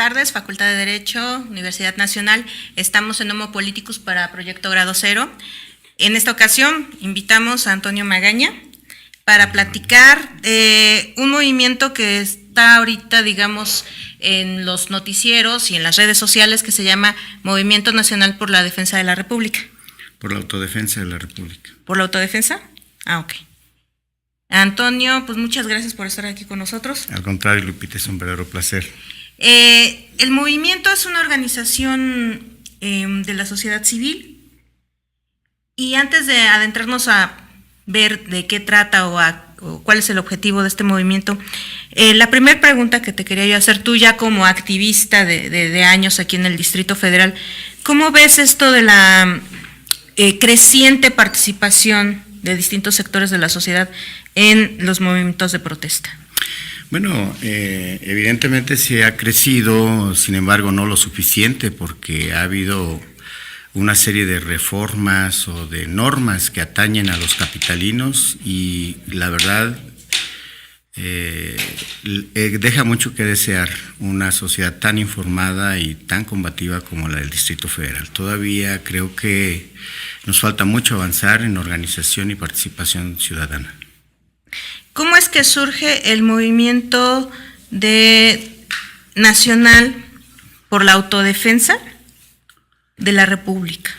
tardes, Facultad de Derecho, Universidad Nacional. Estamos en Homo Politicus para Proyecto Grado Cero. En esta ocasión invitamos a Antonio Magaña para platicar un movimiento que está ahorita, digamos, en los noticieros y en las redes sociales, que se llama Movimiento Nacional por la Defensa de la República. Por la autodefensa de la República. ¿Por la autodefensa? Ok. Antonio, pues muchas gracias por estar aquí con nosotros. Al contrario, Lupita, es un verdadero placer. El movimiento es una organización de la sociedad civil, y antes de adentrarnos a ver de qué trata o cuál es el objetivo de este movimiento, la primera pregunta que te quería yo hacer, tú ya como activista de años aquí en el Distrito Federal, ¿cómo ves esto de la creciente participación de distintos sectores de la sociedad en los movimientos de protesta? Bueno, evidentemente se ha crecido, sin embargo no lo suficiente, porque ha habido una serie de reformas o de normas que atañen a los capitalinos y la verdad deja mucho que desear una sociedad tan informada y tan combativa como la del Distrito Federal. Todavía creo que nos falta mucho avanzar en organización y participación ciudadana. ¿Cómo es que surge el movimiento nacional por la autodefensa de la República?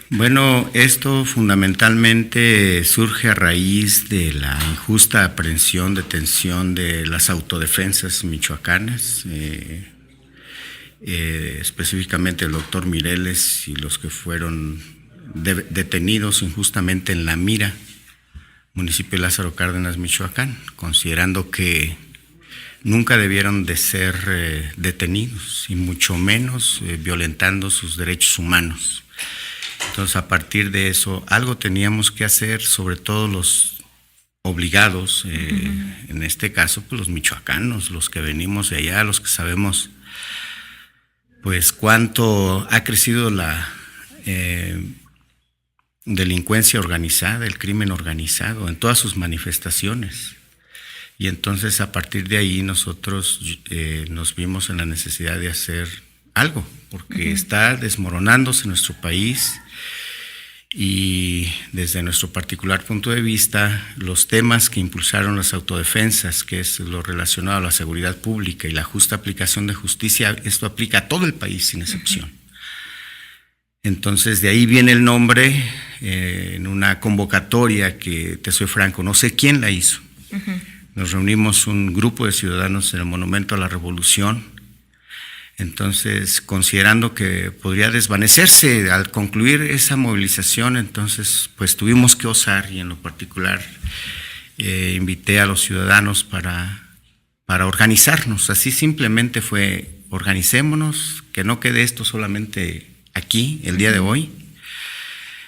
Bueno, esto fundamentalmente surge a raíz de la injusta aprehensión, detención de las autodefensas michoacanas, específicamente el doctor Mireles y los que fueron detenidos injustamente en La Mira, municipio de Lázaro Cárdenas, Michoacán, considerando que nunca debieron de ser detenidos y mucho menos violentando sus derechos humanos. Entonces, a partir de eso, algo teníamos que hacer, sobre todo los obligados, en este caso, pues los michoacanos, los que venimos de allá, los que sabemos pues cuánto ha crecido la delincuencia organizada, el crimen organizado, en todas sus manifestaciones. Y entonces, a partir de ahí, nosotros nos vimos en la necesidad de hacer algo, porque está desmoronándose nuestro país y desde nuestro particular punto de vista, los temas que impulsaron las autodefensas, que es lo relacionado a la seguridad pública y la justa aplicación de justicia, esto aplica a todo el país sin excepción. Entonces, de ahí viene el nombre, en una convocatoria que, te soy franco, no sé quién la hizo. Nos reunimos un grupo de ciudadanos en el Monumento a la Revolución. Entonces, considerando que podría desvanecerse al concluir esa movilización, entonces pues tuvimos que osar, y en lo particular invité a los ciudadanos para organizarnos. Así simplemente fue: organicémonos, que no quede esto solamente aquí el día de hoy.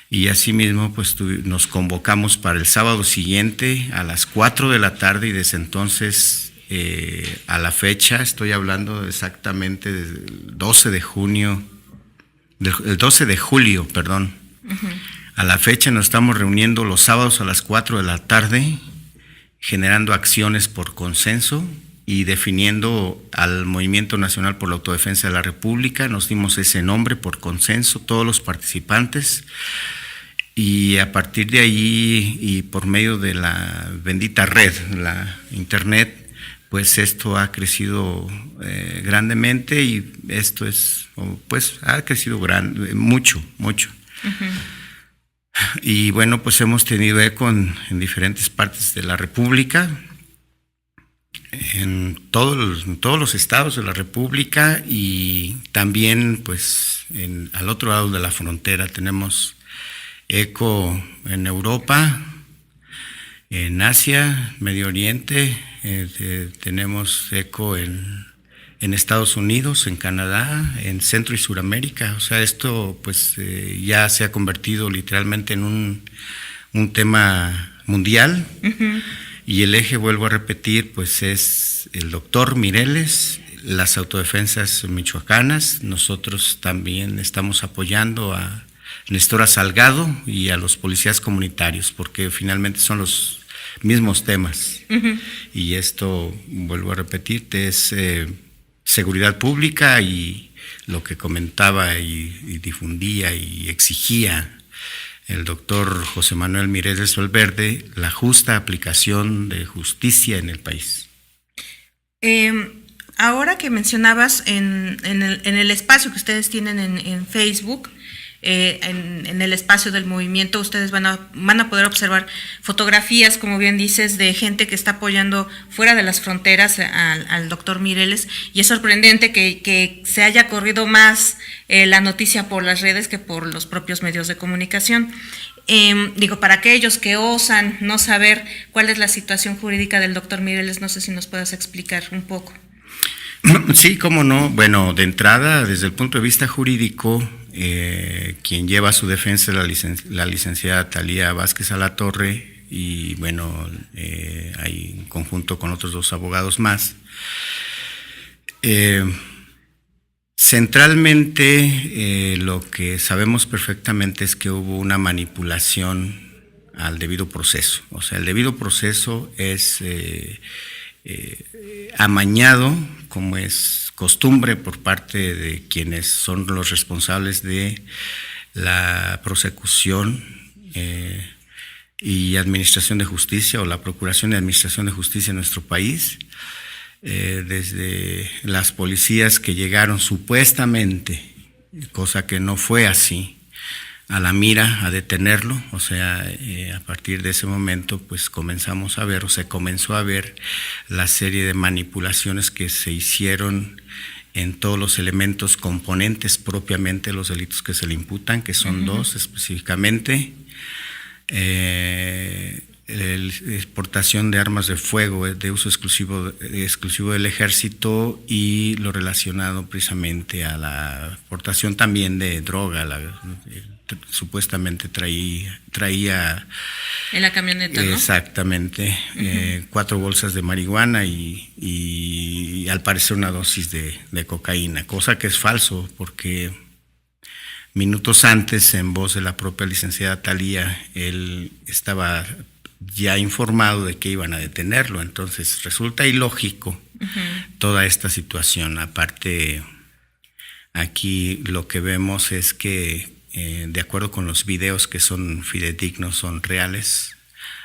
Y asimismo pues nos convocamos para el sábado siguiente a las 4 de la tarde, y desde entonces a la fecha, estoy hablando exactamente del 12 de julio, a la fecha nos estamos reuniendo los sábados a las 4 de la tarde, generando acciones por consenso y definiendo al Movimiento Nacional por la Autodefensa de la República. Nos dimos ese nombre por consenso, todos los participantes, y a partir de ahí y por medio de la bendita red, la internet, pues esto ha crecido grandemente, y esto es, pues ha crecido mucho. Y bueno, pues hemos tenido eco en diferentes partes de la República, en todos los estados de la República, y también pues al otro lado de la frontera tenemos eco en Europa, en Asia, Medio Oriente, tenemos eco en Estados Unidos, en Canadá, en Centro y Suramérica. O sea, esto pues ya se ha convertido literalmente en un tema mundial. Y el eje, vuelvo a repetir, pues es el doctor Mireles, las autodefensas michoacanas. Nosotros también estamos apoyando a Nestora Salgado y a los policías comunitarios, porque finalmente son los mismos temas. Y esto, vuelvo a repetirte, es seguridad pública y lo que comentaba y difundía y exigía el doctor José Manuel Mireles Valverde, la justa aplicación de justicia en el país. Ahora que mencionabas en el espacio que ustedes tienen en Facebook, en el espacio del movimiento, ustedes van a poder observar fotografías, como bien dices, de gente que está apoyando fuera de las fronteras al doctor Mireles, y es sorprendente que se haya corrido más la noticia por las redes que por los propios medios de comunicación. Para aquellos que osan no saber cuál es la situación jurídica del doctor Mireles, no sé si nos puedas explicar un poco. Sí, cómo no. Bueno, de entrada, desde el punto de vista jurídico, quien lleva su defensa es la licenciada Talía Vázquez Alatorre, y bueno, hay en conjunto con otros 2 abogados más. Centralmente, lo que sabemos perfectamente es que hubo una manipulación al debido proceso. O sea, el debido proceso es amañado, como es costumbre por parte de quienes son los responsables de la prosecución y administración de justicia, o la procuración y administración de justicia en nuestro país, desde las policías que llegaron supuestamente, cosa que no fue así, a la mira a detenerlo. O sea, a partir de ese momento pues comenzamos a ver, o se comenzó a ver la serie de manipulaciones que se hicieron en todos los elementos componentes propiamente de los delitos que se le imputan, que son 2 específicamente. La exportación de armas de fuego de uso exclusivo del ejército, y lo relacionado precisamente a la exportación también de droga, supuestamente traía en la camioneta, ¿no? Exactamente, 4 bolsas de marihuana y al parecer una dosis de cocaína, cosa que es falso, porque minutos antes, en voz de la propia licenciada Talía, él estaba ya informado de que iban a detenerlo. Entonces resulta ilógico toda esta situación. Aparte, aquí lo que vemos es que de acuerdo con los videos que son fidedignos, son reales,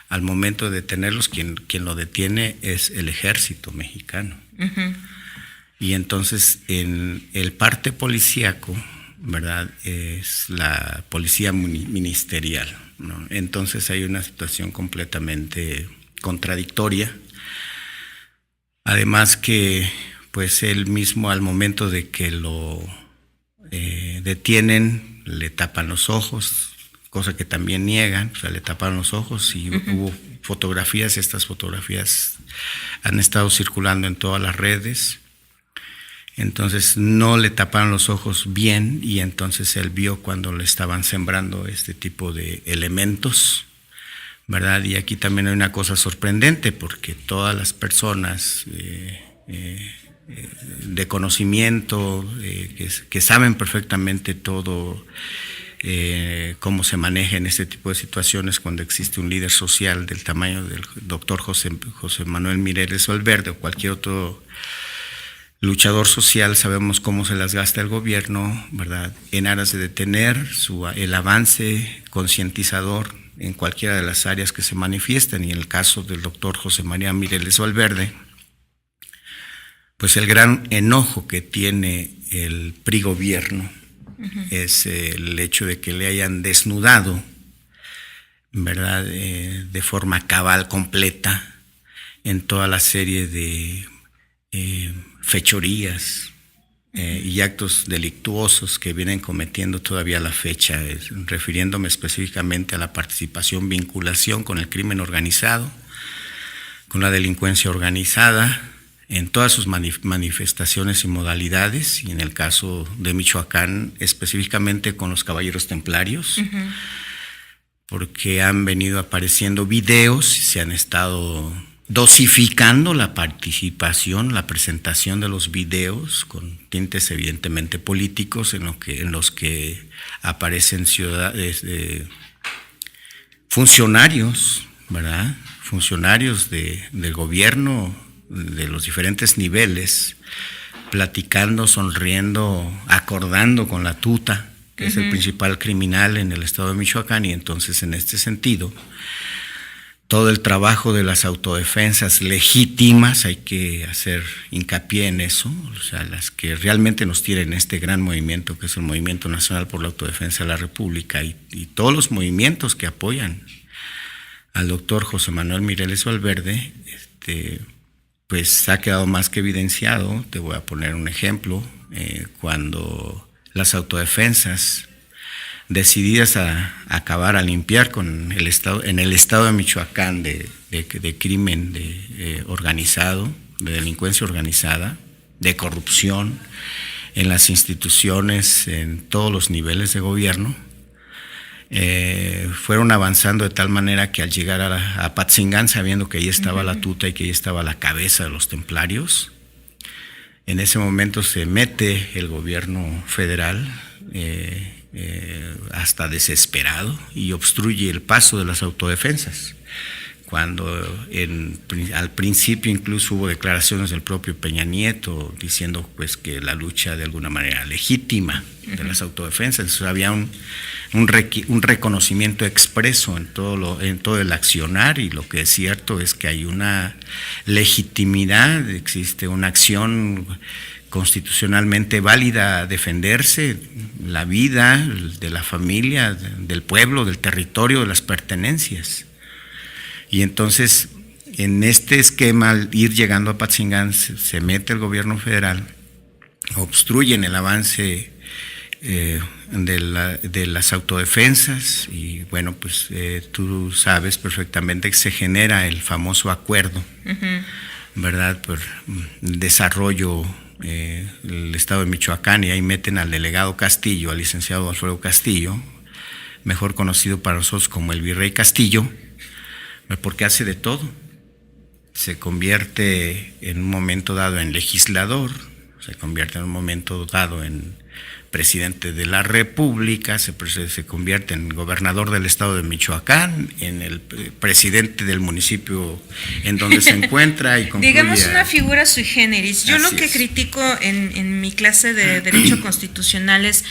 al momento de detenerlos, quien lo detiene es el ejército mexicano. Y entonces en el parte policíaco, ¿verdad?, es la policía ministerial, ¿no? Entonces hay una situación completamente contradictoria. Además que pues él mismo, al momento de que lo detienen, le tapan los ojos, cosa que también niegan. O sea, le taparon los ojos, y hubo fotografías, y estas fotografías han estado circulando en todas las redes. Entonces no le taparon los ojos bien, y entonces él vio cuando le estaban sembrando este tipo de elementos, ¿verdad? Y aquí también hay una cosa sorprendente, porque todas las personas de conocimiento, que saben perfectamente todo, cómo se maneja en este tipo de situaciones cuando existe un líder social del tamaño del doctor José Manuel Mireles Valverde o cualquier otro luchador social, sabemos cómo se las gasta el gobierno, ¿verdad?, en aras de detener el avance concientizador en cualquiera de las áreas que se manifiestan. Y en el caso del doctor José María Mireles Valverde, pues el gran enojo que tiene el PRI gobierno es el hecho de que le hayan desnudado, ¿verdad?, de forma cabal, completa, en toda la serie de fechorías y actos delictuosos que vienen cometiendo todavía a la fecha, refiriéndome específicamente a la participación, vinculación con el crimen organizado, con la delincuencia organizada, en todas sus manifestaciones y modalidades, y en el caso de Michoacán, específicamente con los Caballeros Templarios, porque han venido apareciendo videos y se han estado dosificando la participación, la presentación de los videos con tintes evidentemente políticos, en los que aparecen funcionarios, ¿verdad?, funcionarios del gobierno de los diferentes niveles, platicando, sonriendo, acordando con la tuta, que es el principal criminal en el estado de Michoacán, y entonces en este sentido, todo el trabajo de las autodefensas legítimas, hay que hacer hincapié en eso, o sea, las que realmente nos tienen este gran movimiento, que es el Movimiento Nacional por la Autodefensa de la República, y todos los movimientos que apoyan al doctor José Manuel Mireles Valverde, pues ha quedado más que evidenciado. Te voy a poner un ejemplo. Cuando las autodefensas, decididas a acabar, a limpiar con el estado, en el estado de Michoacán de crimen organizado, de delincuencia organizada, de corrupción en las instituciones, en todos los niveles de gobierno, fueron avanzando de tal manera que al llegar a Apatzingán, sabiendo que ahí estaba la tuta y que ahí estaba la cabeza de los templarios, en ese momento se mete el gobierno federal, hasta desesperado, y obstruye el paso de las autodefensas. Cuando al principio incluso hubo declaraciones del propio Peña Nieto diciendo pues que la lucha de alguna manera legítima de las autodefensas. Entonces, había un reconocimiento expreso en todo el accionar, y lo que es cierto es que hay una legitimidad, existe una acción constitucionalmente válida a defenderse, la vida de la familia, del pueblo, del territorio, de las pertenencias. Y entonces, en este esquema, al ir llegando a Apatzingán, se mete el gobierno federal, obstruyen el avance de las autodefensas, y bueno, pues tú sabes perfectamente que se genera el famoso acuerdo, ¿verdad?, por desarrollo el estado de Michoacán, y ahí meten al delegado Castillo, al licenciado Alfredo Castillo, mejor conocido para nosotros como el Virrey Castillo, porque hace de todo. Se convierte en un momento dado en legislador, se convierte en un momento dado en presidente de la República, se convierte en gobernador del estado de Michoacán, en el presidente del municipio en donde se encuentra, y concluye. Digamos una figura sui generis. Yo lo que es. Critico en mi clase de Derecho Constitucional es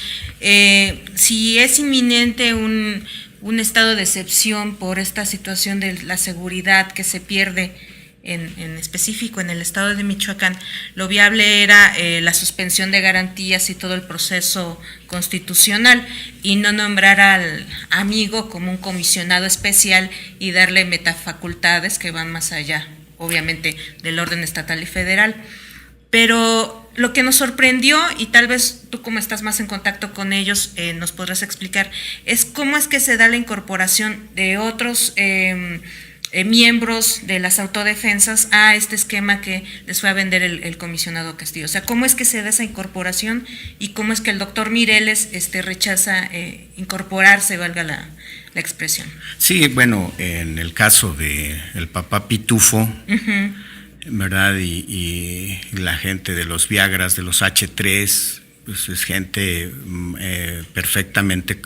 si es inminente un estado de excepción por esta situación de la seguridad que se pierde en específico en el estado de Michoacán. Lo viable era la suspensión de garantías y todo el proceso constitucional, y no nombrar al amigo como un comisionado especial y darle metafacultades que van más allá, obviamente, del orden estatal y federal. Pero lo que nos sorprendió, y tal vez tú, como estás más en contacto con ellos, nos podrás explicar, es cómo es que se da la incorporación de otros miembros de las autodefensas a este esquema que les fue a vender el comisionado Castillo. O sea, cómo es que se da esa incorporación, y cómo es que el doctor Mireles rechaza incorporarse, valga la expresión. Sí, bueno, en el caso de el papá Pitufo, ¿verdad? Y la gente de los Viagras, de los H3, pues es gente perfectamente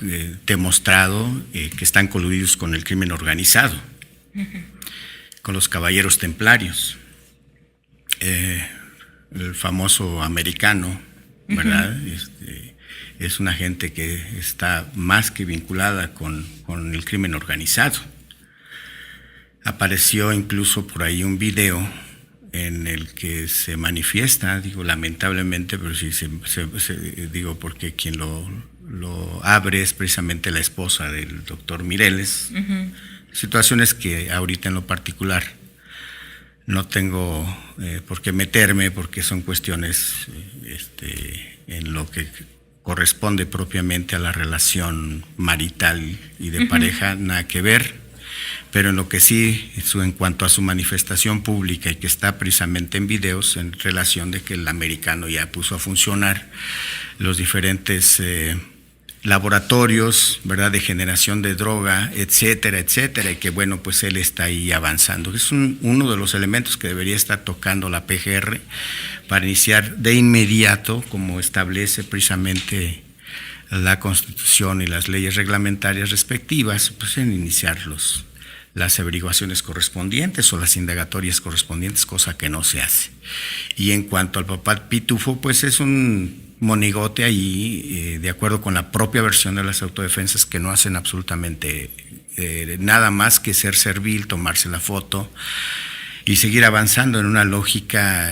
demostrado que están coludidos con el crimen organizado, con los caballeros templarios, el famoso americano, ¿verdad? Es una gente que está más que vinculada con el crimen organizado. Apareció incluso por ahí un video en el que se manifiesta, digo lamentablemente, pero sí digo porque quien lo abre es precisamente la esposa del doctor Mireles. Situaciones que ahorita en lo particular no tengo por qué meterme, porque son cuestiones en lo que corresponde propiamente a la relación marital y de pareja, nada que ver. Pero en lo que sí, en cuanto a su manifestación pública, y que está precisamente en videos, en relación de que el americano ya puso a funcionar los diferentes laboratorios, ¿verdad?, de generación de droga, etcétera, etcétera, y que bueno, pues él está ahí avanzando. Es uno de los elementos que debería estar tocando la PGR para iniciar de inmediato, como establece precisamente la Constitución y las leyes reglamentarias respectivas, pues en iniciar las averiguaciones correspondientes o las indagatorias correspondientes, cosa que no se hace. Y en cuanto al papá Pitufo, pues es un monigote ahí, de acuerdo con la propia versión de las autodefensas, que no hacen absolutamente nada más que ser servil, tomarse la foto y seguir avanzando en una lógica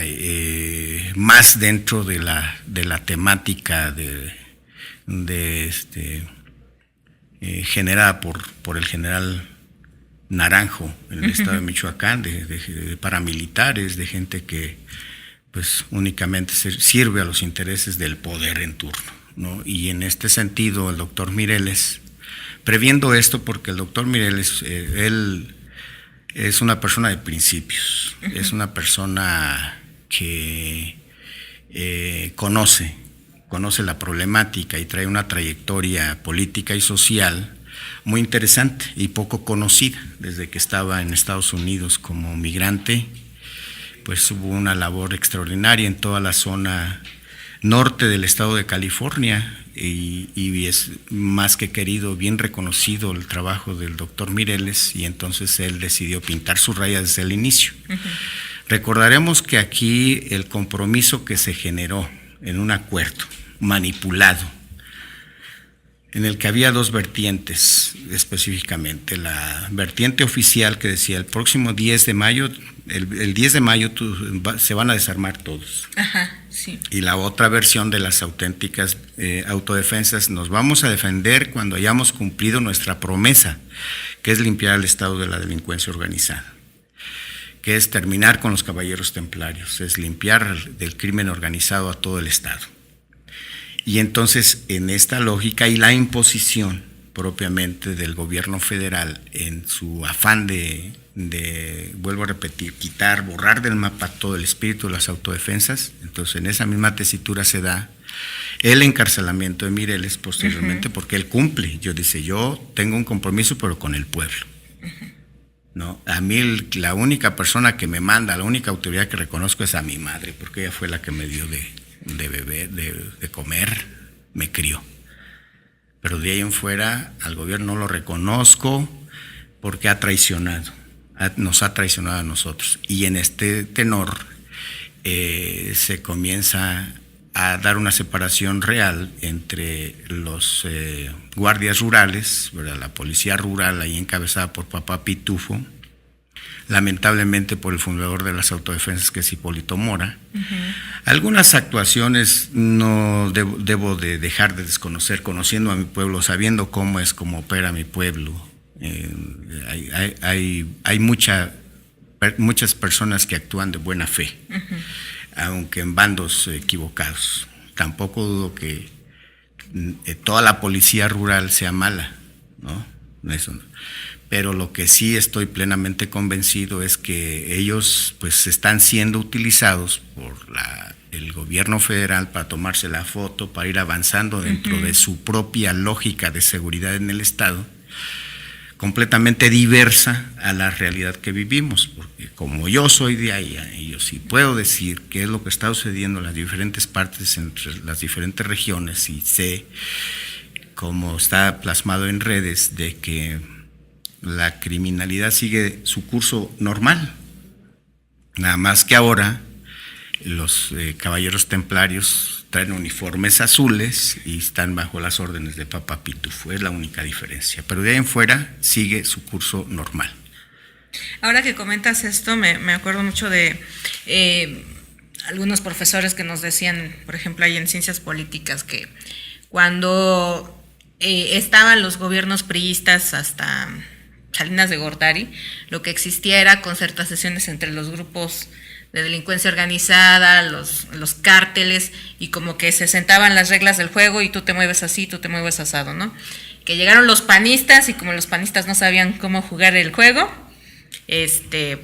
más dentro de la temática generada por el general Naranjo en el estado de Michoacán, de paramilitares, de gente que pues únicamente sirve a los intereses del poder en turno, ¿no? Y en este sentido el doctor Mireles, previendo esto, porque el doctor Mireles, él es una persona de principios, es una persona que conoce la problemática y trae una trayectoria política y social muy interesante y poco conocida. Desde que estaba en Estados Unidos como migrante, pues hubo una labor extraordinaria en toda la zona norte del estado de California y es más que querido, bien reconocido el trabajo del doctor Mireles, y entonces él decidió pintar su raya desde el inicio. Recordaremos que aquí el compromiso que se generó en un acuerdo manipulado, en el que había dos vertientes específicamente, la vertiente oficial que decía el próximo 10 de mayo, el 10 de mayo se van a desarmar todos. Ajá, sí. Y la otra versión de las auténticas autodefensas, nos vamos a defender cuando hayamos cumplido nuestra promesa, que es limpiar el estado de la delincuencia organizada, que es terminar con los caballeros templarios, es limpiar del crimen organizado a todo el estado. Y entonces, en esta lógica y la imposición propiamente del gobierno federal en su afán de vuelvo a repetir, borrar del mapa todo el espíritu de las autodefensas, entonces en esa misma tesitura se da el encarcelamiento de Mireles posteriormente, porque él cumple. Yo tengo un compromiso, pero con el pueblo. ¿No? A mí la única persona que me manda, la única autoridad que reconozco es a mi madre, porque ella fue la que me dio de beber, de comer, me crió. Pero de ahí en fuera al gobierno no lo reconozco porque nos ha traicionado a nosotros. Y en este tenor se comienza a dar una separación real entre los guardias rurales, ¿verdad? La policía rural ahí encabezada por papá Pitufo, lamentablemente por el fundador de las autodefensas, que es Hipólito Mora. Algunas actuaciones no debo de dejar de desconocer, conociendo a mi pueblo, sabiendo cómo opera mi pueblo. Hay muchas personas que actúan de buena fe, aunque en bandos equivocados. Tampoco dudo que toda la policía rural sea mala, ¿no? Eso no. Pero lo que sí estoy plenamente convencido es que ellos pues están siendo utilizados por el gobierno federal para tomarse la foto, para ir avanzando dentro de su propia lógica de seguridad en el estado, completamente diversa a la realidad que vivimos, porque como yo soy de ahí, yo sí puedo decir qué es lo que está sucediendo en las diferentes partes, entre las diferentes regiones, y sé, como está plasmado en redes, de que la criminalidad sigue su curso normal, nada más que ahora los caballeros templarios traen uniformes azules y están bajo las órdenes de papá Pitufo, es la única diferencia, pero de ahí en fuera sigue su curso normal. Ahora que comentas esto, me acuerdo mucho de algunos profesores que nos decían, por ejemplo, ahí en ciencias políticas, que cuando estaban los gobiernos priistas hasta Salinas de Gortari, lo que existía era concertaciones entre los grupos de delincuencia organizada, los cárteles, y como que se sentaban las reglas del juego y tú te mueves así, tú te mueves asado, ¿no? Que llegaron los panistas y como los panistas no sabían cómo jugar el juego,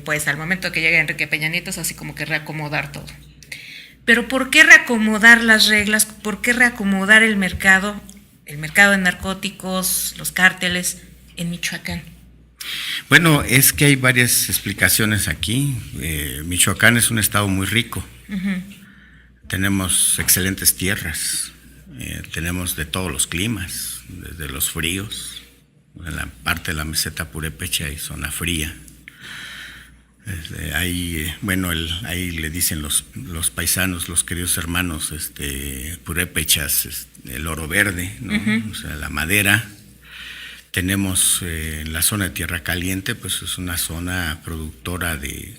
pues al momento que llega Enrique Peña Nieto es así como que reacomodar todo. Pero ¿por qué reacomodar las reglas? ¿Por qué reacomodar el mercado de narcóticos, los cárteles en Michoacán? Bueno, es que hay varias explicaciones aquí. Michoacán es un estado muy rico. Tenemos excelentes tierras, tenemos de todos los climas, desde los fríos en la parte de la meseta purépecha y zona fría. Ahí, bueno, ahí le dicen los paisanos, los queridos hermanos purépechas, el oro verde, ¿no? Uh-huh. O sea, la madera. Tenemos en la zona de Tierra Caliente, pues es una zona productora de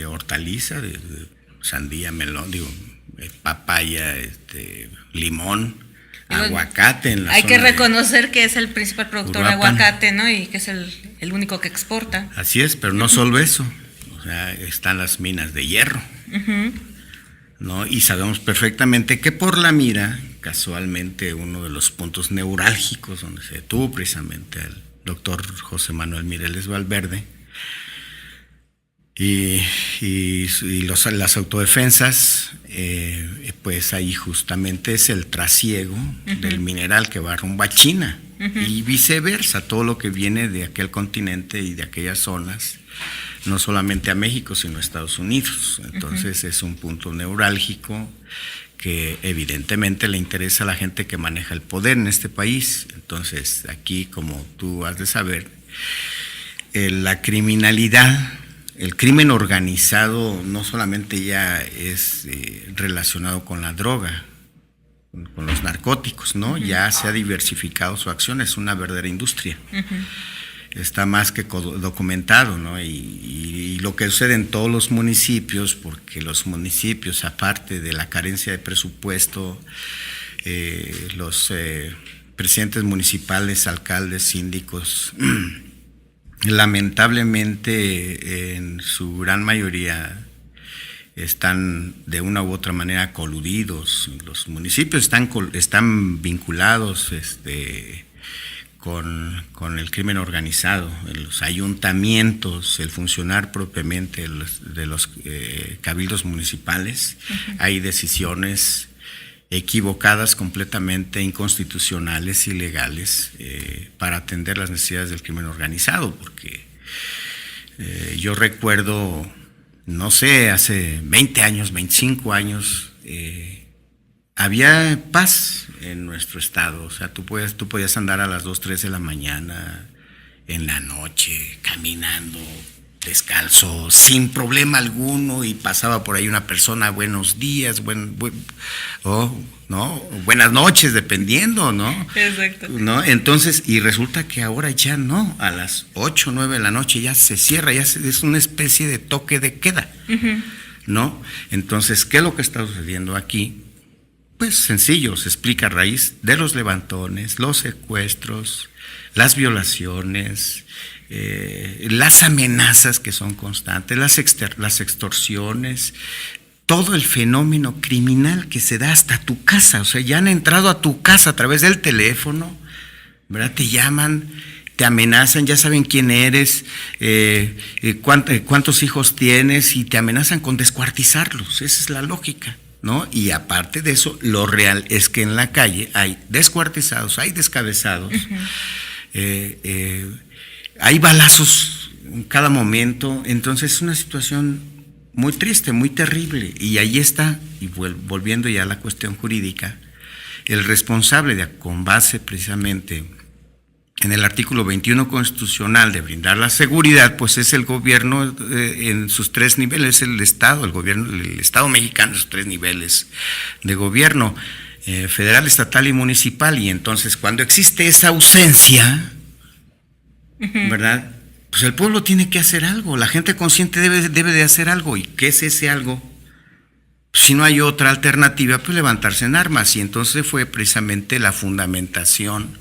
hortaliza, de sandía, melón, papaya, limón, aguacate. En la hay zona que reconocer que es el principal productor Uruapan. de aguacate, ¿no? Y que es el único que exporta. Así es, pero no solo eso. O sea, están las minas de hierro, uh-huh, ¿no? Y sabemos perfectamente que por La Mira, casualmente uno de los puntos neurálgicos donde se detuvo precisamente el doctor José Manuel Mireles Valverde, y las autodefensas, pues ahí justamente es el trasiego, uh-huh, del mineral que va rumbo a China, uh-huh, y viceversa, todo lo que viene de aquel continente y de aquellas zonas, no solamente a México, sino a Estados Unidos. Entonces, uh-huh, es un punto neurálgico que evidentemente le interesa a la gente que maneja el poder en este país. Entonces, aquí, como tú has de saber, la criminalidad, el crimen organizado no solamente ya es relacionado con la droga, con los narcóticos, ¿no? Uh-huh. Ya se ha diversificado su acción, es una verdadera industria. Uh-huh. Está más que documentado, ¿no? Y lo que sucede en todos los municipios, porque los municipios, aparte de la carencia de presupuesto, los presidentes municipales, alcaldes, síndicos, lamentablemente en su gran mayoría están de una u otra manera coludidos. Los municipios están vinculados con el crimen organizado. En los ayuntamientos, el funcionar propiamente de los cabildos municipales, uh-huh, hay decisiones equivocadas, completamente inconstitucionales, ilegales, para atender las necesidades del crimen organizado, porque yo recuerdo, no sé, hace 20 años, 25 años, había paz en nuestro estado. O sea, tú podías andar a las 2, 3 de la mañana, en la noche, caminando, descalzo, sin problema alguno, y pasaba por ahí una persona, buenos días, ¿no? Buenas noches, dependiendo, ¿no? Exacto. ¿No? Entonces, y resulta que ahora ya no, a las 8, 9 de la noche ya se cierra, es una especie de toque de queda, uh-huh, ¿no? Entonces, ¿qué es lo que está sucediendo aquí? Pues sencillo, se explica a raíz de los levantones, los secuestros, las violaciones, las amenazas que son constantes, las extorsiones, todo el fenómeno criminal que se da hasta tu casa. O sea, ya han entrado a tu casa a través del teléfono, ¿verdad? Te llaman, te amenazan, ya saben quién eres, cuántos hijos tienes, y te amenazan con descuartizarlos. Esa es la lógica, ¿no? Y aparte de eso, lo real es que en la calle hay descuartizados, hay descabezados, uh-huh, hay balazos en cada momento. Entonces es una situación muy triste, muy terrible. Y ahí está, y volviendo ya a la cuestión jurídica, el responsable con base precisamente en el artículo 21 constitucional de brindar la seguridad, pues es el gobierno en sus 3 niveles, el Estado, el Estado mexicano, sus 3 niveles de gobierno, federal, estatal y municipal. Y entonces, cuando existe esa ausencia, uh-huh, ¿verdad? Pues el pueblo tiene que hacer algo, la gente consciente debe de hacer algo. ¿Y qué es ese algo? Si no hay otra alternativa, pues levantarse en armas. Y entonces fue precisamente la fundamentación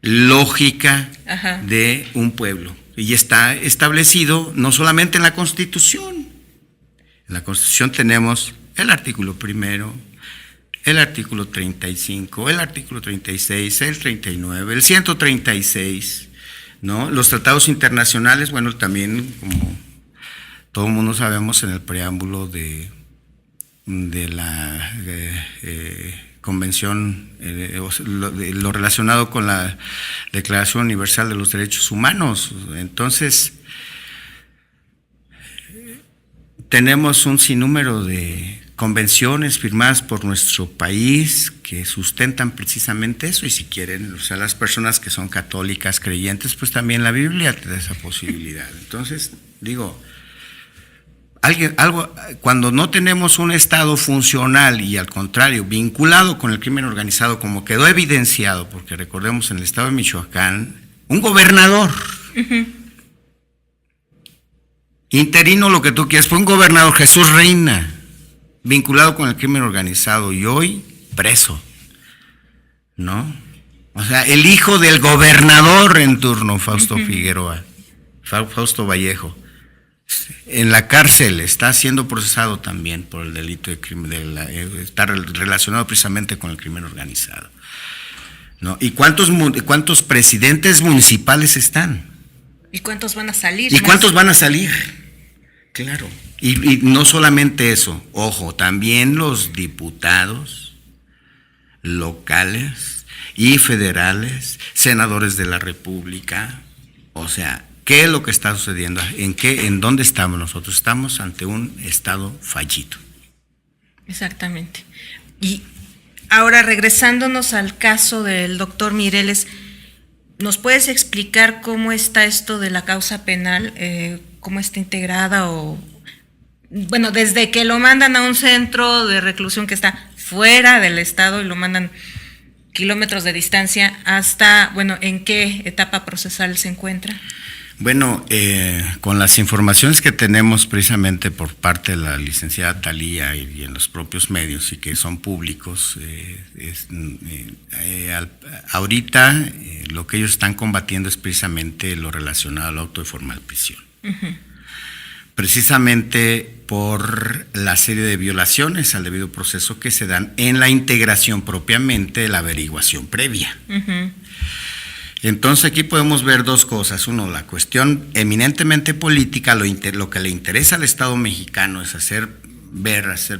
lógica, ajá, de un pueblo. Y está establecido no solamente en la Constitución. En la Constitución tenemos el artículo 1, el artículo 35, el artículo 36, el 39, el 136, ¿no? Los tratados internacionales, bueno, también, como todo el mundo sabemos, en el preámbulo de la convención, lo relacionado con la Declaración Universal de los Derechos Humanos. Entonces, tenemos un sinnúmero de convenciones firmadas por nuestro país que sustentan precisamente eso, y si quieren, o sea, las personas que son católicas, creyentes, pues también la Biblia te da esa posibilidad. Entonces, digo, cuando no tenemos un Estado funcional y al contrario, vinculado con el crimen organizado, como quedó evidenciado, porque recordemos en el estado de Michoacán, un gobernador, interino, lo que tú quieras, fue un gobernador, Jesús Reina, vinculado con el crimen organizado y hoy preso, ¿no? O sea, el hijo del gobernador en turno, Fausto Figueroa, Fausto Vallejo, en la cárcel, está siendo procesado también por el delito de crimen, está relacionado precisamente con el crimen organizado, ¿no? ¿Y cuántos presidentes municipales están? ¿Y cuántos van a salir? ¿Y cuántos van a salir? Claro. Y no solamente eso, ojo, también los diputados locales y federales, senadores de la República, o sea, ¿qué es lo que está sucediendo? ¿En dónde estamos nosotros? Estamos ante un Estado fallido. Exactamente. Y ahora, regresándonos al caso del doctor Mireles, ¿nos puedes explicar cómo está esto de la causa penal? ¿Cómo está integrada? Bueno, desde que lo mandan a un centro de reclusión que está fuera del estado y lo mandan kilómetros de distancia hasta, bueno, ¿en qué etapa procesal se encuentra? Bueno, con las informaciones que tenemos precisamente por parte de la licenciada Thalía y en los propios medios y que son públicos, ahorita lo que ellos están combatiendo es precisamente lo relacionado al auto de formal prisión. Precisamente por la serie de violaciones al debido proceso que se dan en la integración propiamente de la averiguación previa. Entonces aquí podemos ver dos cosas. Uno, la cuestión eminentemente política, lo que le interesa al Estado mexicano es hacer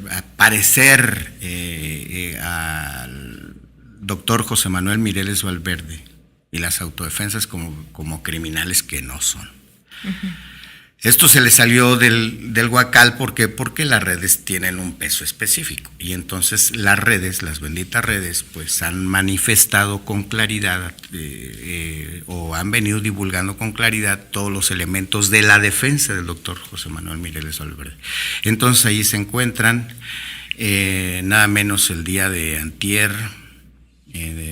aparecer al doctor José Manuel Mireles Valverde y las autodefensas como criminales que no son. Esto se le salió del huacal, ¿por qué? Porque las redes tienen un peso específico y entonces las benditas redes, pues han manifestado con claridad o han venido divulgando con claridad todos los elementos de la defensa del doctor José Manuel Mireles Valverde. Entonces ahí se encuentran, nada menos el día de antier,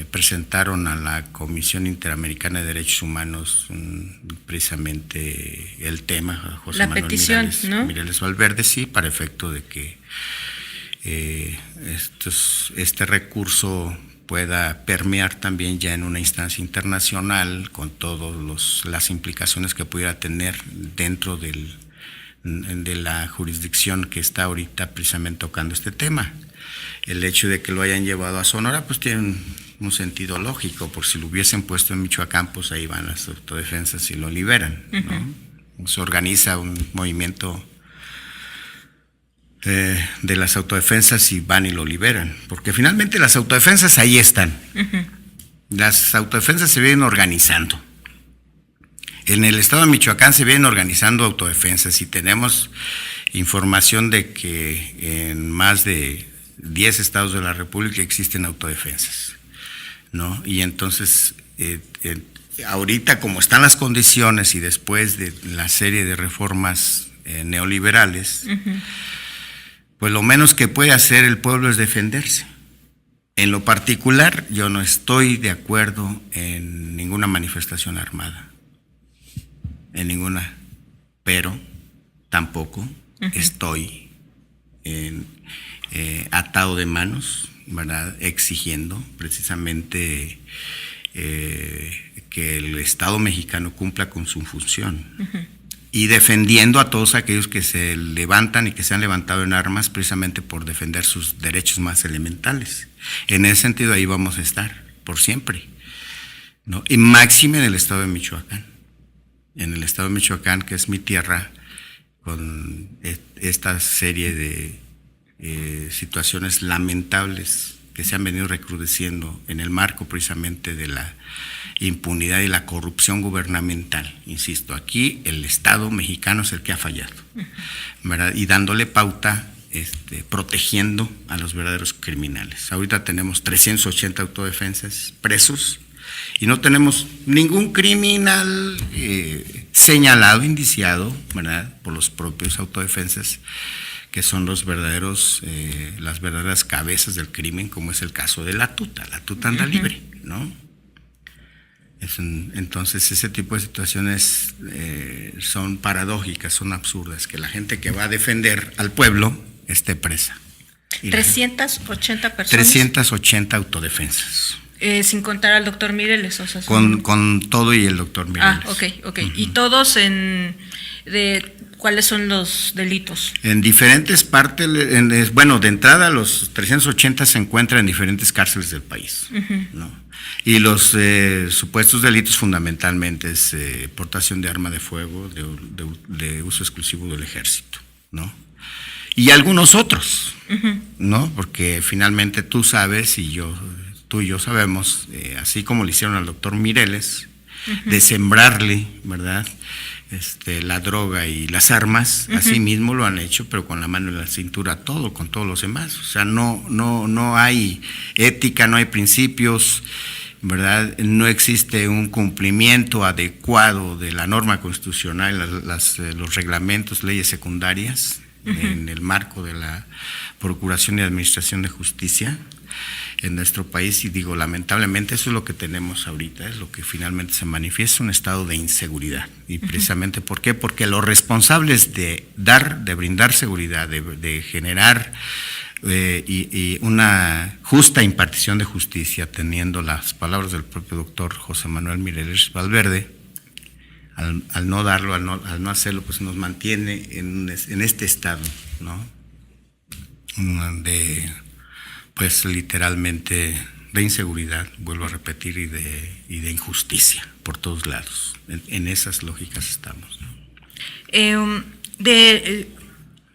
presentaron a la Comisión Interamericana de Derechos Humanos precisamente el tema, José la Manuel petición, ¿no? Mireles Valverde, sí, para efecto de que este recurso pueda permear también ya en una instancia internacional con todas las implicaciones que pudiera tener dentro de la jurisdicción que está ahorita precisamente tocando este tema. El hecho de que lo hayan llevado a Sonora, pues tiene un sentido lógico, por si lo hubiesen puesto en Michoacán, pues ahí van las autodefensas y lo liberan, ¿no? Se organiza un movimiento de las autodefensas y van y lo liberan, porque finalmente las autodefensas ahí están. Las autodefensas se vienen organizando. En el estado de Michoacán se vienen organizando autodefensas y tenemos información de que en más de 10 estados de la República existen autodefensas, ¿no? Y entonces, ahorita como están las condiciones y después de la serie de reformas neoliberales, pues lo menos que puede hacer el pueblo es defenderse. En lo particular, yo no estoy de acuerdo en ninguna manifestación armada, en ninguna, pero tampoco estoy atado de manos, ¿verdad? Exigiendo precisamente que el Estado mexicano cumpla con su función y defendiendo a todos aquellos que se levantan y que se han levantado en armas precisamente por defender sus derechos más elementales. En ese sentido ahí vamos a estar por siempre, ¿no? Y máxime en el estado de Michoacán. En el estado de Michoacán, que es mi tierra, con esta serie de situaciones lamentables que se han venido recrudeciendo en el marco precisamente de la impunidad y la corrupción gubernamental. Insisto, aquí el Estado mexicano es el que ha fallado, ¿verdad? Y dándole pauta protegiendo a los verdaderos criminales. Ahorita tenemos 380 autodefensas presos y no tenemos ningún criminal señalado, indiciado, ¿verdad?, por los propios autodefensas, que son las verdaderas cabezas del crimen, como es el caso de la tuta. La tuta anda libre, ¿no? Entonces ese tipo de situaciones son paradójicas, son absurdas, que la gente que va a defender al pueblo esté presa. 380 personas. 380 autodefensas. Sin contar al doctor Mireles. O sea, con todo y el doctor Mireles. Ok. Uh-huh. ¿Y todos cuáles son los delitos? En diferentes partes, de entrada los 380 se encuentran en diferentes cárceles del país, uh-huh, ¿no? Y los supuestos delitos fundamentalmente es portación de arma de fuego de uso exclusivo del ejército, ¿no? Y algunos otros, uh-huh, ¿no? Porque finalmente tú sabes tú y yo sabemos, así como le hicieron al doctor Mireles, uh-huh, de sembrarle, ¿verdad?, la droga y las armas, uh-huh, así mismo lo han hecho, pero con la mano en la cintura con todos los demás. O sea, no hay ética, no hay principios, ¿verdad? No existe un cumplimiento adecuado de la norma constitucional, los reglamentos, leyes secundarias, uh-huh, en el marco de la Procuración y Administración de Justicia en nuestro país. Y digo, lamentablemente eso es lo que tenemos ahorita, es lo que finalmente se manifiesta, un estado de inseguridad. Y precisamente, ¿por qué? Porque los responsables de brindar seguridad, de generar y una justa impartición de justicia, teniendo las palabras del propio doctor José Manuel Mireles Valverde, al no darlo, al no hacerlo, pues nos mantiene en este estado, ¿no?, pues literalmente de inseguridad, vuelvo a repetir, y de injusticia por todos lados. En esas lógicas estamos, ¿no?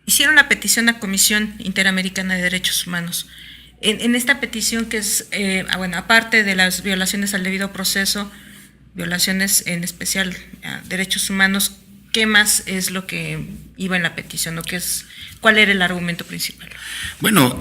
Hicieron la petición a Comisión Interamericana de Derechos Humanos. En esta petición, que es, aparte de las violaciones al debido proceso, violaciones en especial a derechos humanos, ¿qué más es lo que iba en la petición? ¿Cuál era el argumento principal? Bueno,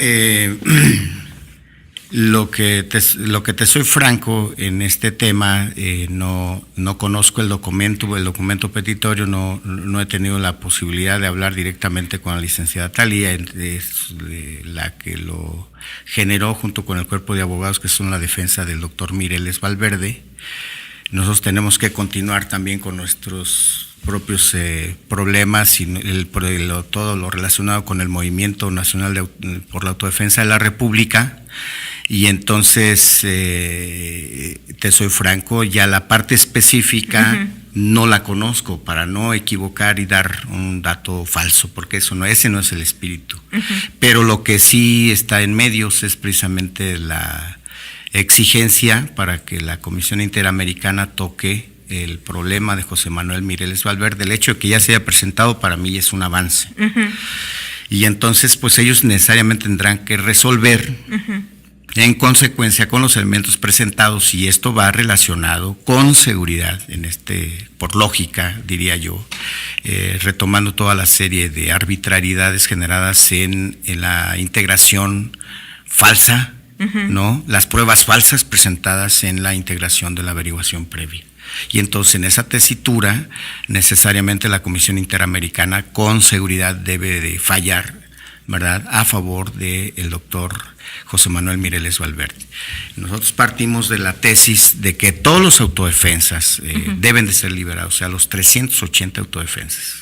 lo que te soy franco en este tema, no conozco el documento petitorio, no he tenido la posibilidad de hablar directamente con la licenciada Talía, es la que lo generó junto con el cuerpo de abogados que son la defensa del doctor Mireles Valverde. Nosotros tenemos que continuar también con nuestros propios problemas y todo lo relacionado con el Movimiento Nacional por la Autodefensa de la República. Y entonces, te soy franco, ya la parte específica, uh-huh, no la conozco, para no equivocar y dar un dato falso, porque ese no es el espíritu. Uh-huh. Pero lo que sí está en medios es precisamente la exigencia para que la Comisión Interamericana toque el problema de José Manuel Mireles Valverde. El hecho de que ya se haya presentado para mí es un avance. Uh-huh. Y entonces, pues ellos necesariamente tendrán que resolver, uh-huh, en consecuencia con los elementos presentados, y esto va relacionado con seguridad, por lógica, diría yo, retomando toda la serie de arbitrariedades generadas en la integración falsa, uh-huh, ¿no? Las pruebas falsas presentadas en la integración de la averiguación previa. Y entonces en esa tesitura necesariamente la Comisión Interamericana con seguridad debe de fallar, ¿verdad?, a favor del doctor José Manuel Mireles Valverde. Nosotros partimos de la tesis de que todos los autodefensas uh-huh, deben de ser liberados, o sea, los 380 autodefensas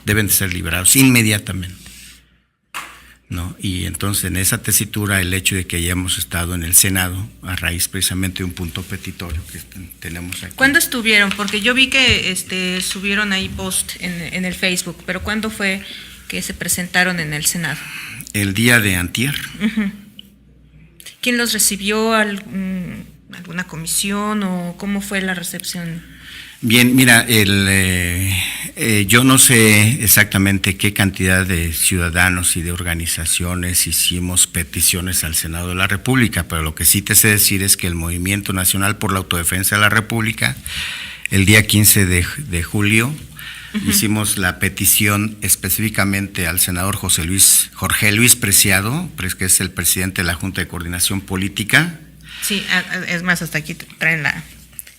deben de ser liberados inmediatamente, ¿no? Y entonces en esa tesitura, el hecho de que hayamos estado en el Senado a raíz precisamente de un punto petitorio que tenemos aquí. ¿Cuándo estuvieron? Porque yo vi que subieron ahí post en el Facebook, pero ¿cuándo fue que se presentaron en el Senado? El día de antier. Uh-huh. ¿Quién los recibió? ¿Alguna comisión o cómo fue la recepción? Bien, mira, yo no sé exactamente qué cantidad de ciudadanos y de organizaciones hicimos peticiones al Senado de la República, pero lo que sí te sé decir es que el Movimiento Nacional por la Autodefensa de la República, el día 15 de julio, Hicimos la petición específicamente al senador Jorge Luis Preciado, que es el presidente de la Junta de Coordinación Política. Sí, es más, hasta aquí traen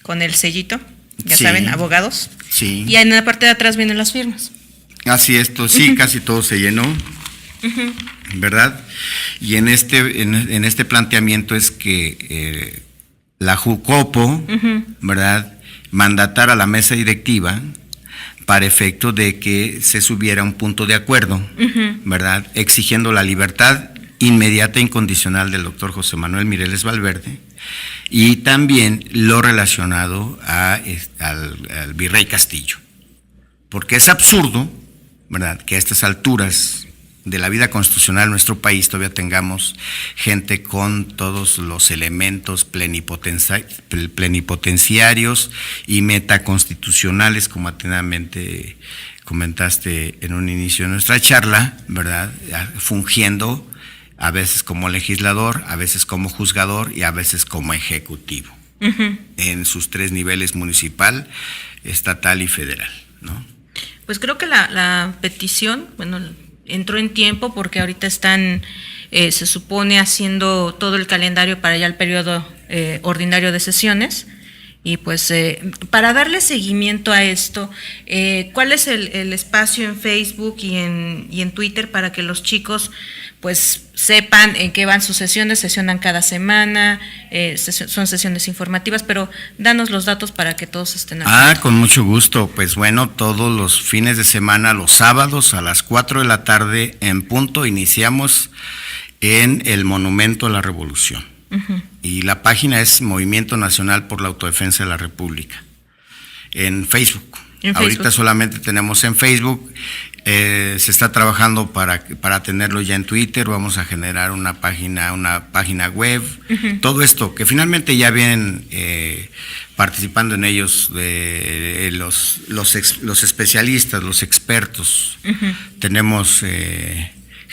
con el sellito, ya Sí. saben, abogados. Sí. Y en la parte de atrás vienen las firmas. Así es, sí, casi todo se llenó, ¿verdad? Y en este planteamiento es que la Jucopo, ¿verdad?, mandatara a la mesa directiva para efecto de que se subiera a un punto de acuerdo, ¿verdad?, exigiendo la libertad inmediata e incondicional del doctor José Manuel Mireles Valverde y también lo relacionado al virrey Castillo. Porque es absurdo, ¿verdad?, que a estas alturas de la vida constitucional de nuestro país todavía tengamos gente con todos los elementos plenipotenciarios y metaconstitucionales, como atinadamente comentaste en un inicio de nuestra charla, ¿verdad?, fungiendo a veces como legislador, a veces como juzgador y a veces como ejecutivo, en sus 3 niveles: municipal, estatal y federal, ¿no? Pues creo que la petición, bueno, entró en tiempo porque ahorita están, se supone, haciendo todo el calendario para ya el periodo ordinario de sesiones. Y pues para darle seguimiento a esto, ¿cuál es el espacio en Facebook y en Twitter para que los chicos pues sepan en qué van sus sesiones? Sesionan cada semana, son sesiones informativas, pero danos los datos para que todos estén atentos. Con mucho gusto. Pues bueno, todos los fines de semana, los sábados a las 4 de la tarde en punto, iniciamos en el Monumento a la Revolución. Y la página es Movimiento Nacional por la Autodefensa de la República, en Facebook. Ahorita solamente tenemos en Facebook. Se está trabajando para tenerlo ya en Twitter. Vamos a generar una página web. Todo esto, que finalmente ya vienen participando en ellos los especialistas, los expertos. Tenemos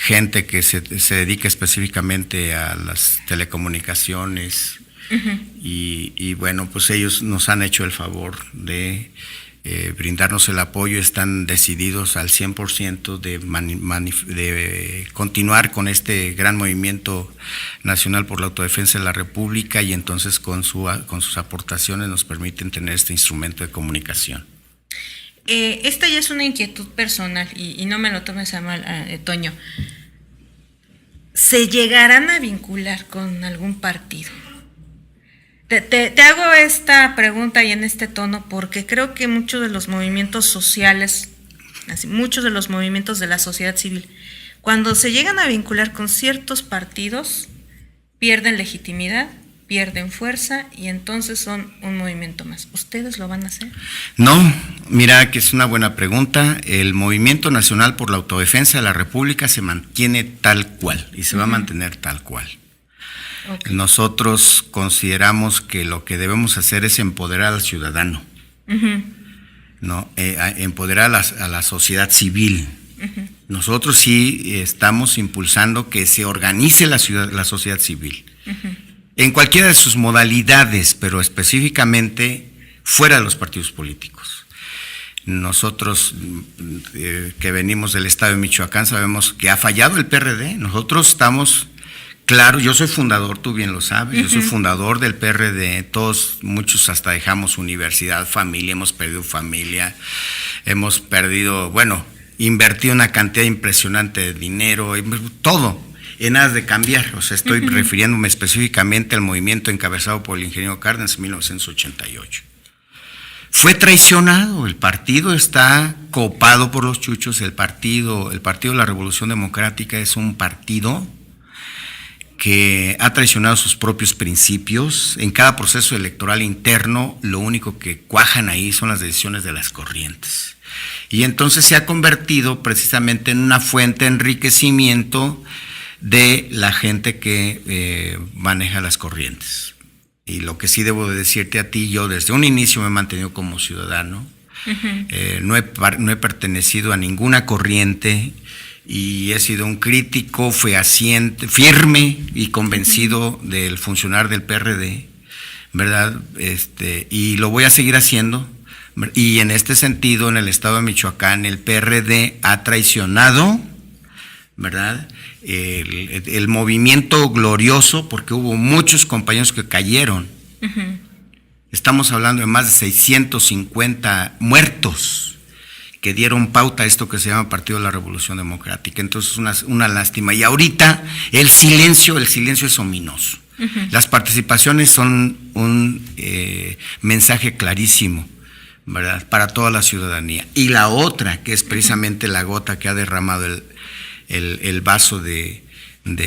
gente que se dedica específicamente a las telecomunicaciones y bueno, pues ellos nos han hecho el favor de brindarnos el apoyo. Están decididos al 100% de continuar con este gran movimiento nacional por la autodefensa de la República, y entonces con sus aportaciones nos permiten tener este instrumento de comunicación. Esta ya es una inquietud personal y no me lo tomes a mal, Toño. ¿Se llegarán a vincular con algún partido? Te hago esta pregunta y en este tono porque creo que muchos de los movimientos sociales, muchos de los movimientos de la sociedad civil, cuando se llegan a vincular con ciertos partidos, pierden legitimidad, pierden fuerza y entonces son un movimiento más. ¿Ustedes lo van a hacer? No, mira que es una buena pregunta. El Movimiento Nacional por la Autodefensa de la República se mantiene tal cual y se va a mantener tal cual. Okay. Nosotros consideramos que lo que debemos hacer es empoderar al ciudadano, ¿no? Empoderar a la sociedad civil. Nosotros sí estamos impulsando que se organice la sociedad civil. En cualquiera de sus modalidades, pero específicamente fuera de los partidos políticos. Nosotros que venimos del estado de Michoacán sabemos que ha fallado el PRD. Nosotros estamos, claro, yo soy fundador, tú bien lo sabes, yo soy fundador del PRD. Muchos hasta dejamos universidad, familia, hemos perdido, bueno, invertido una cantidad impresionante de dinero, todo. En aras de cambiar, o sea, estoy refiriéndome específicamente al movimiento encabezado por el ingeniero Cárdenas en 1988. Fue traicionado, el partido está copado por los chuchos, el partido de la Revolución Democrática es un partido que ha traicionado sus propios principios. En cada proceso electoral interno, lo único que cuajan ahí son las decisiones de las corrientes. Y entonces se ha convertido precisamente en una fuente de enriquecimiento de la gente que maneja las corrientes. Y lo que sí debo de decirte a ti, yo desde un inicio me he mantenido como ciudadano, no he pertenecido a ninguna corriente y he sido un crítico fehaciente, firme y convencido del funcionar del PRD, ¿verdad? Y lo voy a seguir haciendo, Y en este sentido, en el estado de Michoacán, el PRD ha traicionado, ¿verdad?, el movimiento glorioso, porque hubo muchos compañeros que cayeron. Uh-huh. Estamos hablando de más de 650 muertos que dieron pauta a esto que se llama Partido de la Revolución Democrática. Entonces, una lástima. Y ahorita el silencio es ominoso. Uh-huh. Las participaciones son un mensaje clarísimo, ¿verdad?, para toda la ciudadanía. Y la otra, que es precisamente la gota que ha derramado el vaso de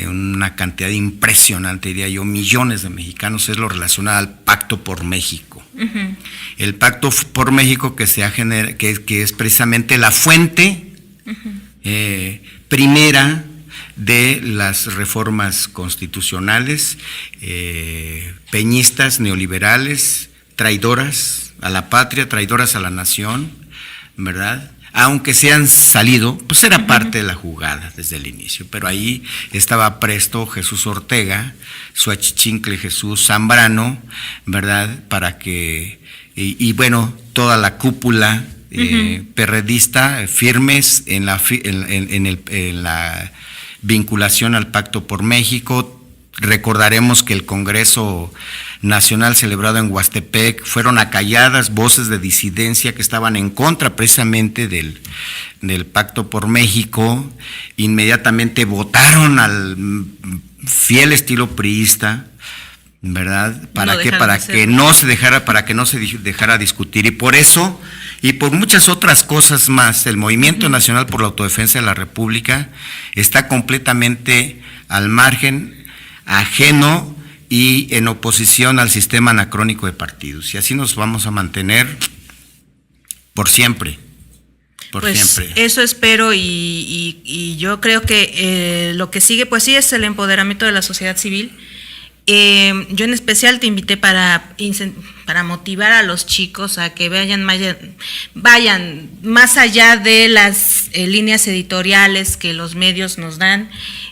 una cantidad impresionante, diría yo, millones de mexicanos, es lo relacionado al Pacto por México. Uh-huh. El Pacto por México que es precisamente la fuente uh-huh. Primera de las reformas constitucionales, peñistas, neoliberales, traidoras a la patria, traidoras a la nación, ¿verdad? Aunque se han salido, pues era parte de la jugada desde el inicio, pero ahí estaba presto Jesús Ortega, su achichincle Jesús Zambrano, ¿verdad?, para que, y bueno, toda la cúpula perredista, firmes en la vinculación al Pacto por México. Recordaremos que el Congreso Nacional celebrado en Huastepec fueron acalladas voces de disidencia que estaban en contra precisamente del Pacto por México. Inmediatamente votaron al fiel estilo priista, ¿verdad? Para que no se dejara discutir. Y por eso, y por muchas otras cosas más, el Movimiento Nacional por la Autodefensa de la República está completamente al margen, ajeno y en oposición al sistema anacrónico de partidos. Y así nos vamos a mantener por siempre. Pues siempre. Eso espero, y yo creo que lo que sigue, pues sí, es el empoderamiento de la sociedad civil. Yo en especial te invité para motivar a los chicos a que vayan más allá de las líneas editoriales que los medios nos dan,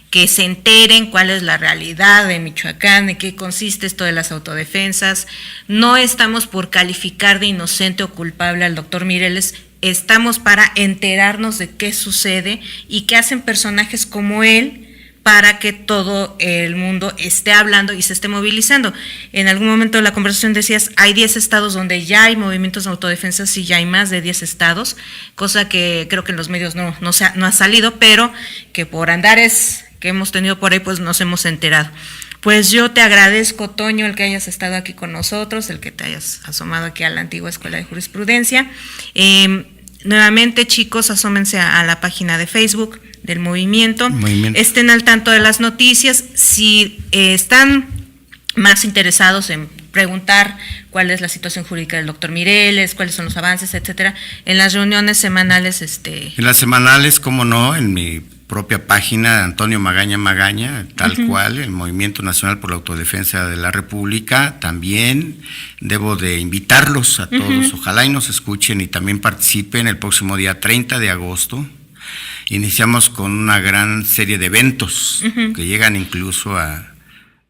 que se enteren cuál es la realidad de Michoacán, de qué consiste esto de las autodefensas. No estamos por calificar de inocente o culpable al doctor Mireles, estamos para enterarnos de qué sucede y qué hacen personajes como él para que todo el mundo esté hablando y se esté movilizando. En algún momento de la conversación decías, hay 10 estados donde ya hay movimientos de autodefensa, sí, ya hay más de 10 estados, cosa que creo que en los medios no ha salido, pero que por andares que hemos tenido por ahí, pues nos hemos enterado. Pues yo te agradezco, Toño, el que hayas estado aquí con nosotros, el que te hayas asomado aquí a la antigua Escuela de Jurisprudencia. Nuevamente, chicos, asómense a la página de Facebook del movimiento, estén al tanto de las noticias. Si están más interesados en preguntar cuál es la situación jurídica del doctor Mireles, cuáles son los avances, etcétera, en las reuniones semanales. En las semanales, cómo no, en mi propia página, Antonio Magaña, tal cual, el Movimiento Nacional por la Autodefensa de la República. También debo de invitarlos a todos, ojalá y nos escuchen y también participen el próximo día 30 de agosto. Iniciamos con una gran serie de eventos que llegan incluso a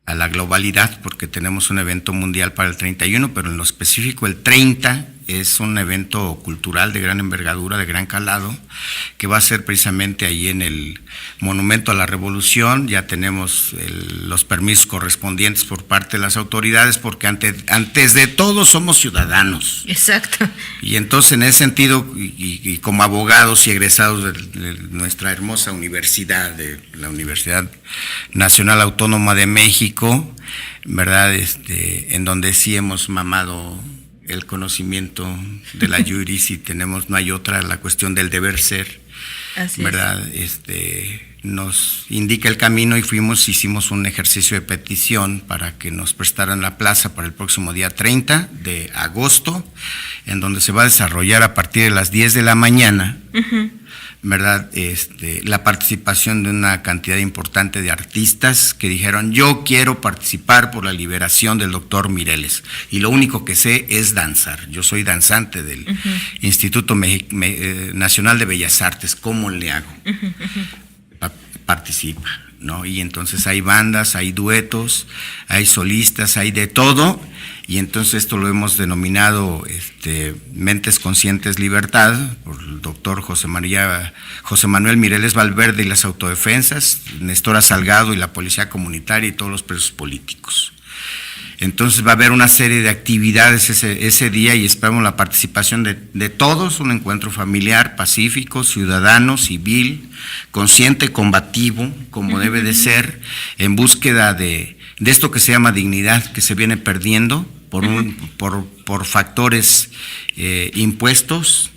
la globalidad, porque tenemos un evento mundial para el 31, pero en lo específico el 30 es un evento cultural de gran envergadura, de gran calado, que va a ser precisamente ahí en el Monumento a la Revolución. Ya tenemos los permisos correspondientes por parte de las autoridades, porque antes de todo somos ciudadanos. Exacto. Y entonces, en ese sentido, y como abogados y egresados de nuestra hermosa universidad, de la Universidad Nacional Autónoma de México, ¿verdad?, en donde sí hemos mamado el conocimiento de la juris y no hay otra, la cuestión del deber ser, así ¿verdad? Nos indica el camino y hicimos un ejercicio de petición para que nos prestaran la plaza para el próximo día 30 de agosto, en donde se va a desarrollar a partir de las 10 de la mañana, ¿verdad?, la participación de una cantidad importante de artistas que dijeron, yo quiero participar por la liberación del doctor Mireles, y lo único que sé es danzar. Yo soy danzante del Instituto Nacional de Bellas Artes, ¿cómo le hago? Participa, ¿no? Y entonces hay bandas, hay duetos, hay solistas, hay de todo, y entonces esto lo hemos denominado Mentes Conscientes Libertad, por el doctor José Manuel Mireles Valverde y las autodefensas, Nestora Salgado y la Policía Comunitaria y todos los presos políticos. Entonces va a haber una serie de actividades ese día y esperamos la participación de todos, un encuentro familiar, pacífico, ciudadano, civil, consciente, combativo, como debe de ser, en búsqueda de esto que se llama dignidad, que se viene perdiendo por factores impuestos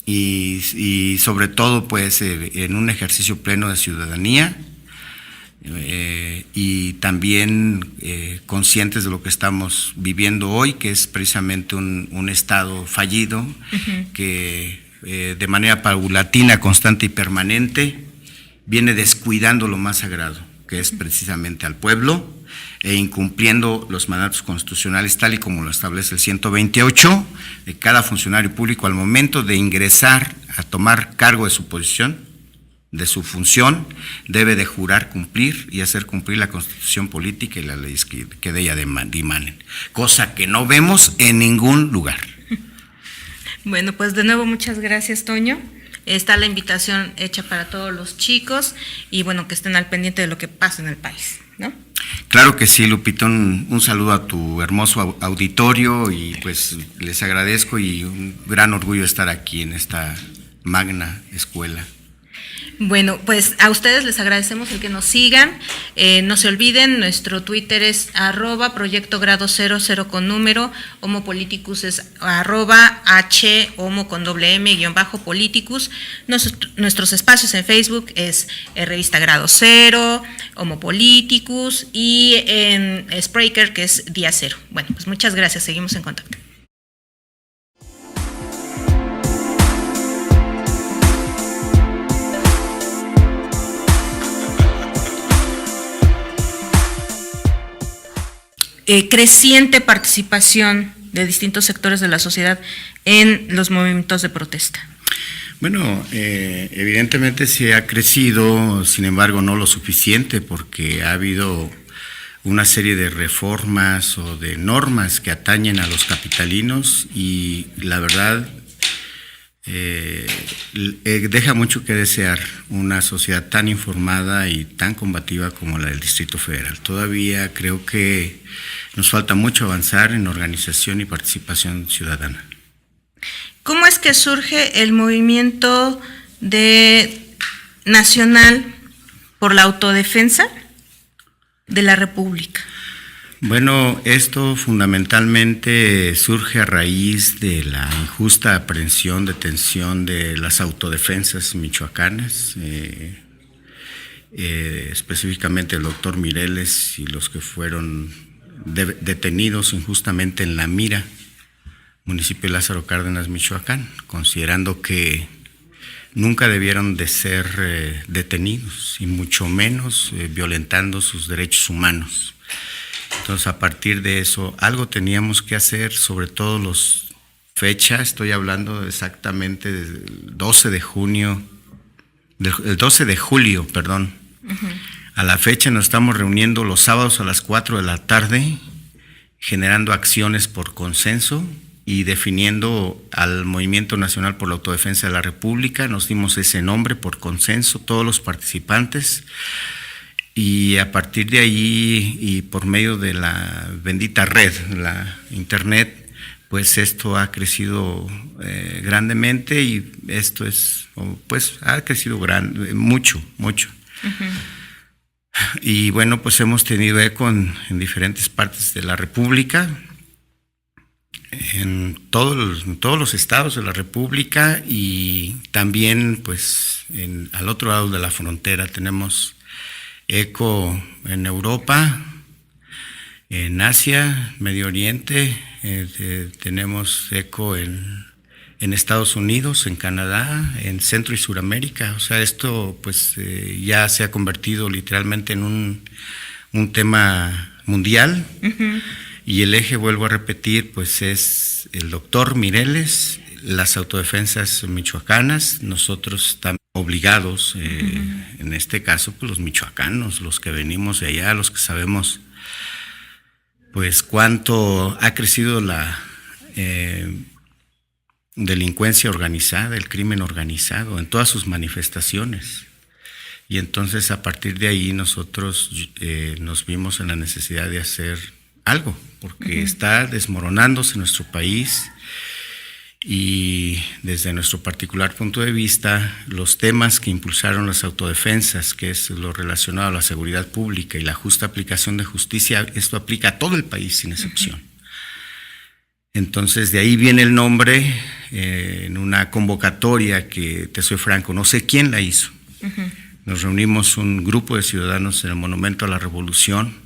y sobre todo pues en un ejercicio pleno de ciudadanía. Y también conscientes de lo que estamos viviendo hoy, que es precisamente un Estado fallido, que de manera paulatina, constante y permanente viene descuidando lo más sagrado, que es precisamente al pueblo, e incumpliendo los mandatos constitucionales tal y como lo establece el 128 de cada funcionario público al momento de ingresar a tomar cargo de su posición, de su función, debe de jurar cumplir y hacer cumplir la Constitución política y las leyes que de ella dimanen, cosa que no vemos en ningún lugar. Bueno, pues de nuevo muchas gracias, Toño. Está la invitación hecha para todos los chicos y bueno, que estén al pendiente de lo que pasa en el país, ¿no? Claro que sí, Lupita, un saludo a tu hermoso auditorio y pues les agradezco y un gran orgullo estar aquí en esta magna escuela. Bueno, pues a ustedes les agradecemos el que nos sigan. No se olviden, nuestro Twitter es @Proyecto Grado 00 con número, Homo Politicus es @H Homo con _M_Politicus. Nuestros espacios en Facebook es Revista Grado 0, Homo Politicus y en Spreaker, que es Día Cero. Bueno, pues muchas gracias, seguimos en contacto. Creciente participación de distintos sectores de la sociedad en los movimientos de protesta. Bueno, evidentemente sí ha crecido, sin embargo no lo suficiente, porque ha habido una serie de reformas o de normas que atañen a los capitalinos y la verdad deja mucho que desear una sociedad tan informada y tan combativa como la del Distrito Federal. Todavía creo que nos falta mucho avanzar en organización y participación ciudadana. ¿Cómo es que surge el movimiento nacional por la autodefensa de la República? Bueno, esto fundamentalmente surge a raíz de la injusta aprehensión, detención de las autodefensas michoacanas, específicamente el doctor Mireles y los que fueron detenidos injustamente en La Mira, municipio de Lázaro Cárdenas, Michoacán, considerando que nunca debieron de ser detenidos y mucho menos violentando sus derechos humanos. Entonces, a partir de eso, algo teníamos que hacer, sobre todo estoy hablando exactamente del 12 de julio, A la fecha nos estamos reuniendo los sábados a las 4 de la tarde, generando acciones por consenso y definiendo al Movimiento Nacional por la Autodefensa de la República. Nos dimos ese nombre por consenso, todos los participantes. Y a partir de ahí y por medio de la bendita red, la internet, pues esto ha crecido grandemente y esto ha crecido mucho. Y bueno, pues hemos tenido eco en diferentes partes de la República, en todos los estados de la República y también pues al otro lado de la frontera tenemos eco en Europa, en Asia, Medio Oriente, tenemos eco en Estados Unidos, en Canadá, en Centro y Suramérica. O sea, esto pues ya se ha convertido literalmente en un tema mundial. Uh-huh. Y el eje, vuelvo a repetir, pues es el doctor Mireles, las autodefensas michoacanas, nosotros estamos obligados, en este caso, pues los michoacanos, los que venimos de allá, los que sabemos pues cuánto ha crecido la delincuencia organizada, el crimen organizado, en todas sus manifestaciones. Y entonces a partir de ahí nosotros nos vimos en la necesidad de hacer algo, porque está desmoronándose nuestro país y desde nuestro particular punto de vista, los temas que impulsaron las autodefensas, que es lo relacionado a la seguridad pública y la justa aplicación de justicia, esto aplica a todo el país sin excepción. Entonces de ahí viene el nombre en una convocatoria que, te soy franco, no sé quién la hizo. Nos reunimos un grupo de ciudadanos en el Monumento a la Revolución.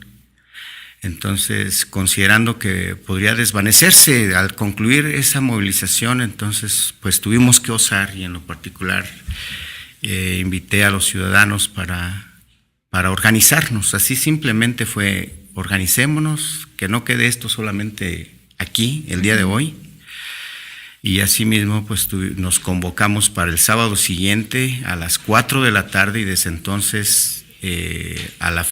Entonces, considerando que podría desvanecerse al concluir esa movilización, entonces pues tuvimos que osar, y en lo particular invité a los ciudadanos para organizarnos. Así simplemente fue: organicémonos, que no quede esto solamente aquí el día de hoy. Y asimismo pues nos convocamos para el sábado siguiente a las 4 de la tarde, y desde entonces a la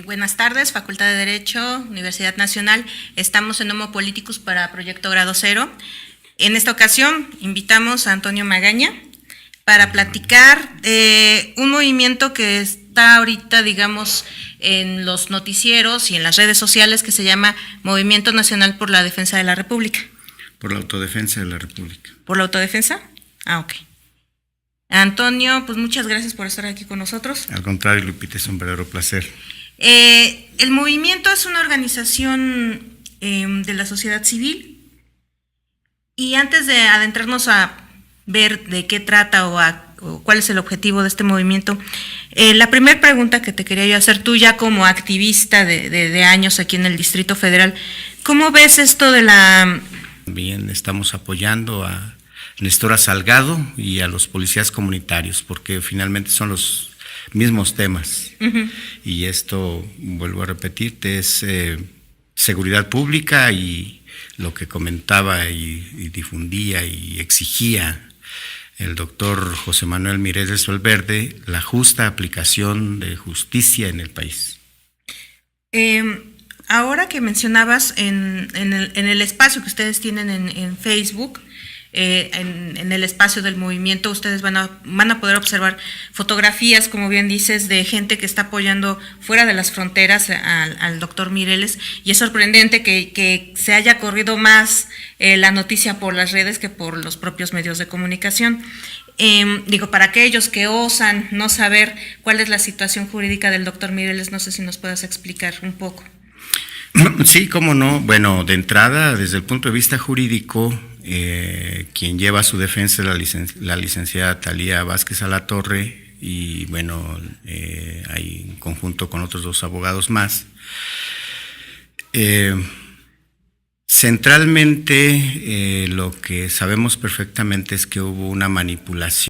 Buenas tardes, Facultad de Derecho, Universidad Nacional. Estamos en Homo Politicus para Proyecto Grado Cero. En esta ocasión invitamos a Antonio Magaña para platicar un movimiento que está ahorita, digamos, en los noticieros y en las redes sociales, que se llama Movimiento Nacional por la Defensa de la República. Por la autodefensa de la República. ¿Por la autodefensa? Ok. Antonio, pues muchas gracias por estar aquí con nosotros. Al contrario, Lupita, es un verdadero placer. El movimiento es una organización de la sociedad civil, y antes de adentrarnos a ver de qué trata o cuál es el objetivo de este movimiento, la primera pregunta que te quería yo hacer, tú ya como activista de años aquí en el Distrito Federal, ¿cómo ves esto de la...? Bien, estamos apoyando a Nestora Salgado y a los policías comunitarios, porque finalmente son los mismos temas. Y esto, vuelvo a repetirte, es seguridad pública, y lo que comentaba y difundía y exigía el doctor José Manuel Mireles Valverde, la justa aplicación de justicia en el país. Ahora que mencionabas en el espacio que ustedes tienen en Facebook, en el espacio del movimiento, ustedes van a poder observar fotografías, como bien dices, de gente que está apoyando fuera de las fronteras al doctor Mireles, y es sorprendente que se haya corrido más la noticia por las redes que por los propios medios de comunicación. Para aquellos que osan no saber cuál es la situación jurídica del doctor Mireles, no sé si nos puedas explicar un poco. Sí, cómo no. Bueno, de entrada, desde el punto de vista jurídico, quien lleva su defensa es la licenciada Talía Vázquez Alatorre, y bueno, hay en conjunto con otros 2 abogados más. Centralmente, lo que sabemos perfectamente es que hubo una manipulación